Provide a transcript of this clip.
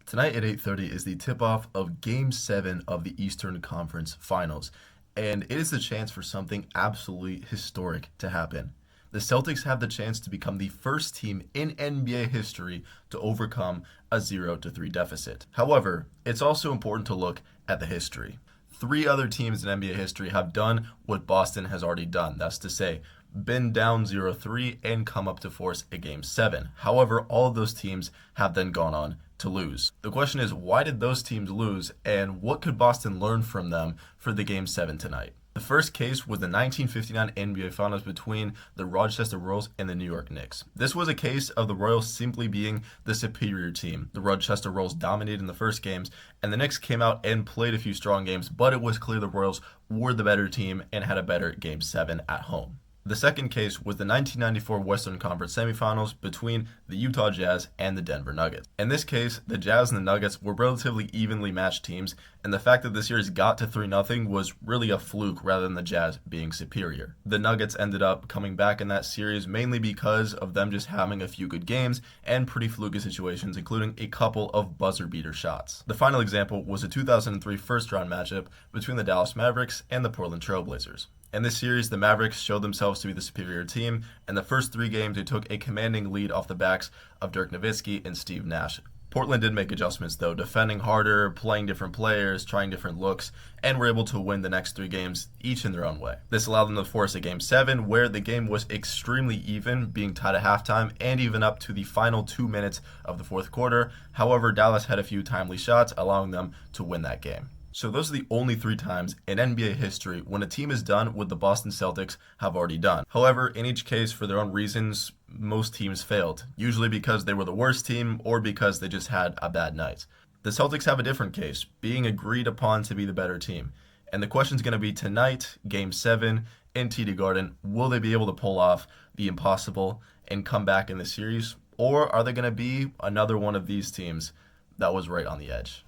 Tonight at 8:30 is the tip-off of Game 7 of the Eastern Conference Finals, and it is the chance for something absolutely historic to happen. The Celtics have the chance to become the first team in NBA history to overcome a 0-3 deficit. However, it's also important to look at the history. Three other teams in NBA history have done what Boston has already done. That's to say, been down 0-3 and come up to force a Game 7. However, all of those teams have then gone on to lose. The question is, why did those teams lose, and what could Boston learn from them for the Game 7 tonight? The first case was the 1959 NBA Finals between the Rochester Royals and the New York Knicks. This was a case of the Royals simply being the superior team. The Rochester Royals dominated in the first games, and the Knicks came out and played a few strong games, but it was clear the Royals were the better team and had a better Game 7 at home. The second case was the 1994 Western Conference semifinals between the Utah Jazz and the Denver Nuggets. In this case, the Jazz and the Nuggets were relatively evenly matched teams, and the fact that the series got to 3-0 was really a fluke rather than the Jazz being superior. The Nuggets ended up coming back in that series mainly because of them just having a few good games and pretty fluky situations, including a couple of buzzer beater shots. The final example was a 2003 first round matchup between the Dallas Mavericks and the Portland Trail Blazers. In this series, the Mavericks showed themselves to be the superior team, and the first three games they took a commanding lead off the backs of Dirk Nowitzki and Steve Nash. Portland did make adjustments though, defending harder, playing different players, trying different looks, and were able to win the next three games, each in their own way. This allowed them to force a Game 7, where the game was extremely even, being tied at halftime and even up to the final 2 minutes of the fourth quarter. However, Dallas had a few timely shots, allowing them to win that game. So those are the only three times in NBA history when a team is done what the Boston Celtics have already done. However, in each case, for their own reasons, most teams failed, usually because they were the worst team or because they just had a bad night. The Celtics have a different case, being agreed upon to be the better team. And the question is going to be tonight, Game 7 in TD Garden, will they be able to pull off the impossible and come back in the series? Or are they going to be another one of these teams that was right on the edge?